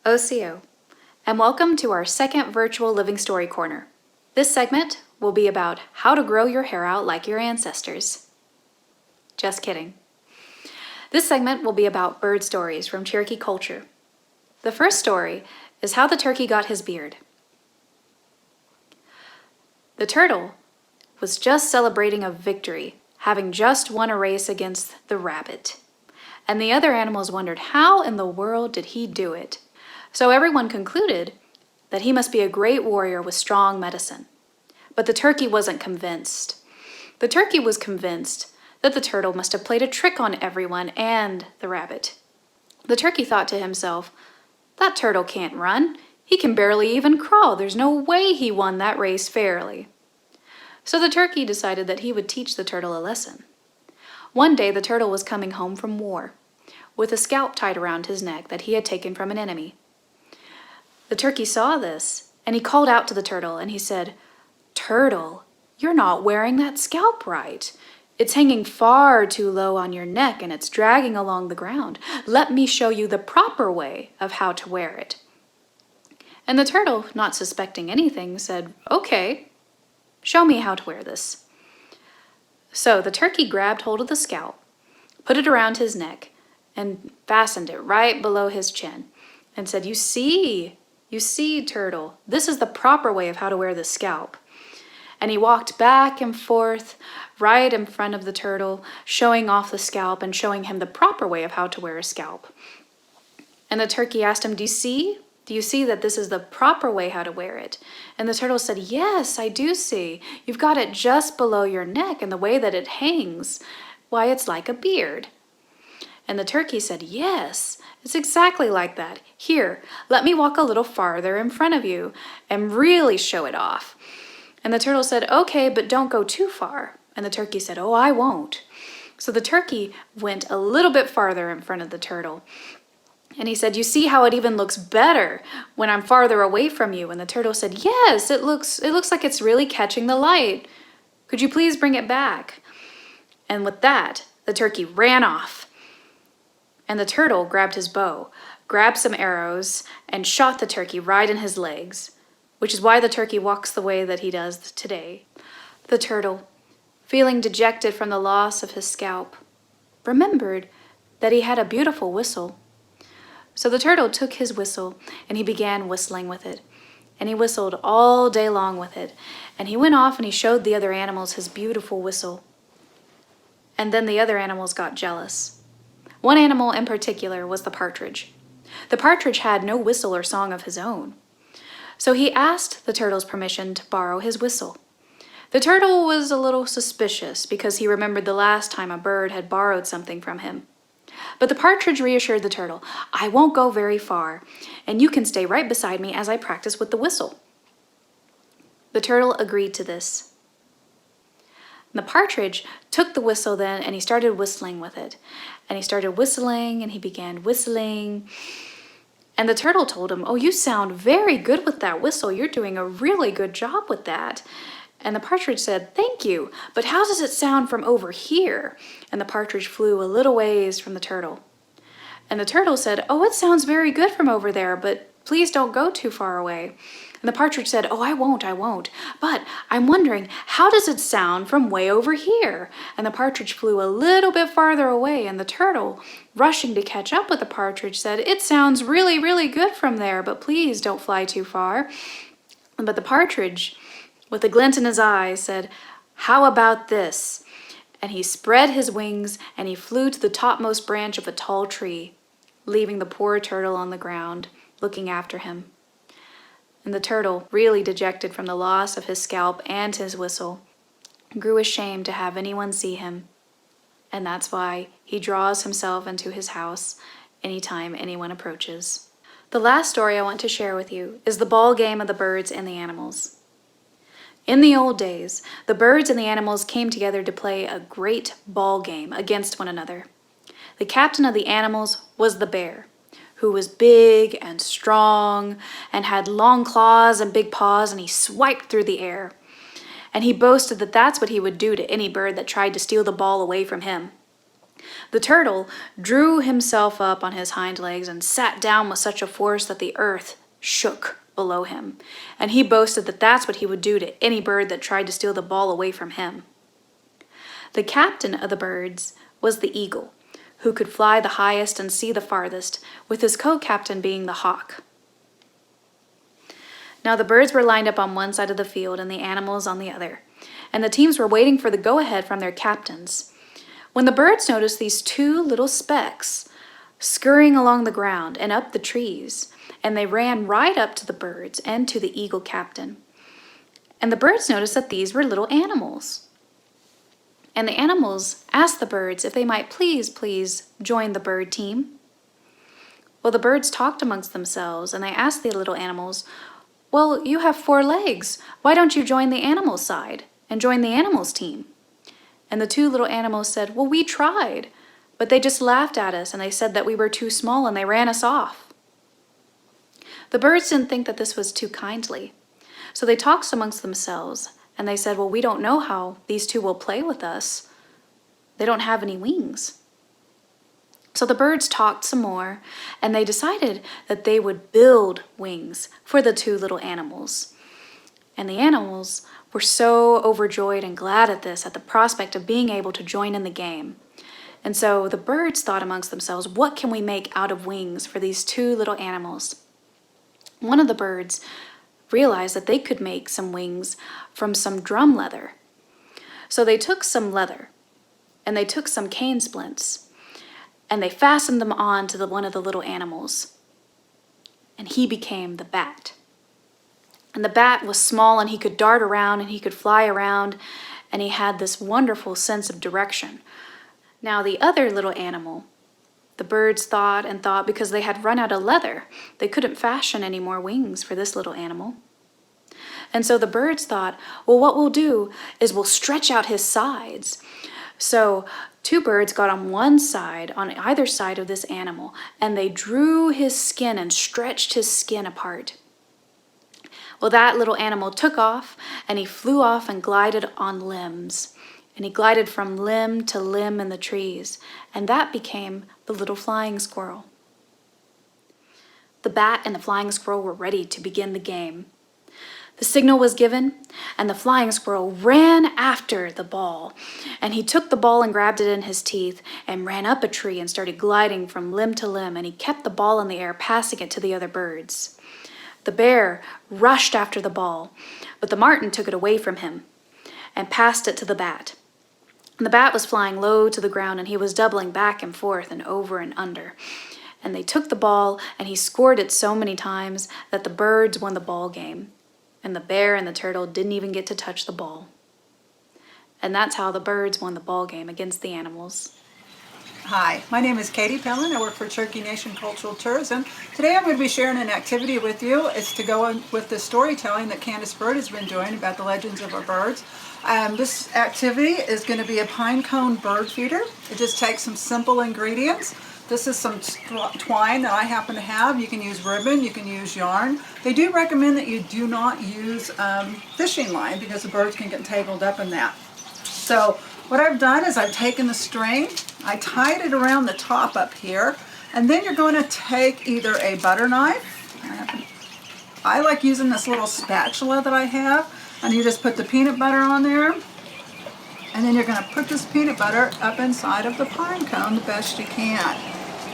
OCO, and welcome to our second virtual Living Story Corner. This segment will be about how to grow your hair out like your ancestors. Just kidding. This segment will be about bird stories from Cherokee culture. The first story is how the turkey got his beard. The turtle was just celebrating a victory, having just won a race against the rabbit. And the other animals wondered how in the world did he do it? So everyone concluded that he must be a great warrior with strong medicine. But the turkey wasn't convinced. The turkey was convinced that the turtle must have played a trick on everyone and the rabbit. The turkey thought to himself, "That turtle can't run. He can barely even crawl. There's no way he won that race fairly." So the turkey decided that he would teach the turtle a lesson. One day the turtle was coming home from war, with a scalp tied around his neck that he had taken from an enemy. The turkey saw this, and he called out to the turtle, and he said, "Turtle, you're not wearing that scalp right. It's hanging far too low on your neck, and it's dragging along the ground. Let me show you the proper way of how to wear it." And the turtle, not suspecting anything, said, "Okay, show me how to wear this." So the turkey grabbed hold of the scalp, put it around his neck, and fastened it right below his chin, and said, You see, turtle, this is the proper way of how to wear the scalp." And he walked back and forth right in front of the turtle, showing off the scalp and showing him the proper way of how to wear a scalp. And the turkey asked him, Do you see that this is the proper way how to wear it?" And the turtle said, "Yes, I do see. You've got it just below your neck, and the way that it hangs, why, it's like a beard." And the turkey said, "Yes, it's exactly like that. Here, let me walk a little farther in front of you and really show it off." And the turtle said, "Okay, but don't go too far." And the turkey said, "Oh, I won't." So the turkey went a little bit farther in front of the turtle. And he said, "You see how it even looks better when I'm farther away from you?" And the turtle said, "Yes, it looks like it's really catching the light. Could you please bring it back?" And with that, the turkey ran off. And the turtle grabbed his bow, grabbed some arrows, and shot the turkey right in his legs, which is why the turkey walks the way that he does today. The turtle, feeling dejected from the loss of his scalp, remembered that he had a beautiful whistle. So the turtle took his whistle, and he began whistling with it. And he whistled all day long with it. And he went off and he showed the other animals his beautiful whistle. And then the other animals got jealous. One animal in particular was the partridge. The partridge had no whistle or song of his own. So he asked the turtle's permission to borrow his whistle. The turtle was a little suspicious because he remembered the last time a bird had borrowed something from him. But the partridge reassured the turtle, "I won't go very far, and you can stay right beside me as I practice with the whistle." The turtle agreed to this. The partridge took the whistle then, and he started whistling with it. And he started whistling, and he began whistling. And the turtle told him, "Oh, you sound very good with that whistle. You're doing a really good job with that." And the partridge said, "Thank you, but how does it sound from over here?" And the partridge flew a little ways from the turtle. And the turtle said, "Oh, it sounds very good from over there, but please don't go too far away." And the partridge said, "Oh, I won't. But I'm wondering, how does it sound from way over here?" And the partridge flew a little bit farther away, and the turtle, rushing to catch up with the partridge, said, "It sounds really, really good from there, but please don't fly too far." But the partridge, with a glint in his eye, said, "How about this?" And he spread his wings, and he flew to the topmost branch of a tall tree, leaving the poor turtle on the ground, looking after him. And the turtle, really dejected from the loss of his scalp and his whistle, grew ashamed to have anyone see him. And that's why he draws himself into his house anytime anyone approaches. The last story I want to share with you is the ball game of the birds and the animals. In the old days, the birds and the animals came together to play a great ball game against one another. The captain of the animals was the bear, who was big and strong and had long claws and big paws, and he swiped through the air. And he boasted that that's what he would do to any bird that tried to steal the ball away from him. The turtle drew himself up on his hind legs and sat down with such a force that the earth shook below him, and he boasted that that's what he would do to any bird that tried to steal the ball away from him. The captain of the birds was the eagle, who could fly the highest and see the farthest, with his co-captain being the hawk. Now the birds were lined up on one side of the field and the animals on the other, and the teams were waiting for the go-ahead from their captains. When the birds noticed these two little specks scurrying along the ground and up the trees, and they ran right up to the birds and to the eagle captain. And the birds noticed that these were little animals. And the animals asked the birds if they might please join the bird team. Well, the birds talked amongst themselves, and they asked the little animals, "Well, you have 4 legs. Why don't you join the animal side and join the animals team?" And the 2 little animals said, "Well, we tried, but they just laughed at us and they said that we were too small and they ran us off." The birds didn't think that this was too kindly. So they talked amongst themselves and they said, "Well, we don't know how these 2 will play with us. They don't have any wings." So the birds talked some more and they decided that they would build wings for the 2 little animals. And the animals were so overjoyed and glad at this, at the prospect of being able to join in the game. And so the birds thought amongst themselves, what can we make out of wings for these 2 little animals? One of the birds realized that they could make some wings from some drum leather. So they took some leather and they took some cane splints and they fastened them on to one of the little animals. And he became the bat. And the bat was small and he could dart around and he could fly around and he had this wonderful sense of direction. Now the other little animal, the birds thought and thought because they had run out of leather. They couldn't fashion any more wings for this little animal. And so the birds thought, well, what we'll do is we'll stretch out his sides. So 2 birds got on one side, on either side of this animal, and they drew his skin and stretched his skin apart. Well, that little animal took off and he flew off and glided on limbs. And he glided from limb to limb in the trees, and that became the little flying squirrel. The bat and the flying squirrel were ready to begin the game. The signal was given, and the flying squirrel ran after the ball. And he took the ball and grabbed it in his teeth and ran up a tree and started gliding from limb to limb, and he kept the ball in the air, passing it to the other birds. The bear rushed after the ball, but the marten took it away from him and passed it to the bat. And the bat was flying low to the ground, and he was doubling back and forth and over and under. And they took the ball, and he scored it so many times that the birds won the ball game. And the bear and the turtle didn't even get to touch the ball. And that's how the birds won the ball game against the animals. Hi, my name is Katie Pellin. I work for Cherokee Nation Cultural Tourism. Today I'm going to be sharing an activity with you. It's to go on with the storytelling that Candice Byrd has been doing about the legends of our birds. This activity is going to be a pine cone bird feeder. It just takes some simple ingredients. This is some twine that I happen to have. You can use ribbon, you can use yarn. They do recommend that you do not use fishing line because the birds can get tangled up in that. So what I've done is I've taken the string, I tied it around the top up here, and then you're going to take either a butter knife. I like using this little spatula that I have, and you just put the peanut butter on there. And then you're going to put this peanut butter up inside of the pine cone the best you can.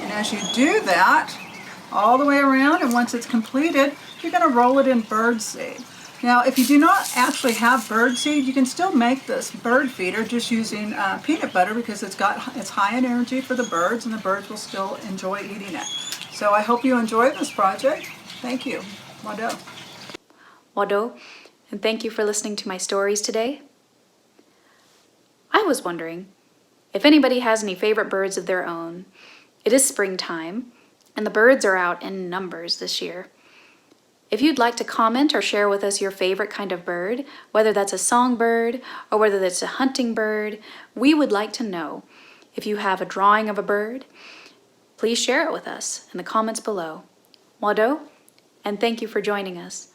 And as you do that, all the way around, and once it's completed, you're going to roll it in birdseed. Now, if you do not actually have birdseed, you can still make this bird feeder just using peanut butter because it's high in energy for the birds, and the birds will still enjoy eating it. So I hope you enjoy this project. Thank you. Wado. Wado, and thank you for listening to my stories today. I was wondering if anybody has any favorite birds of their own. It is springtime, and the birds are out in numbers this year. If you'd like to comment or share with us your favorite kind of bird, whether that's a songbird or whether that's a hunting bird, we would like to know. If you have a drawing of a bird, please share it with us in the comments below. Wado, and thank you for joining us.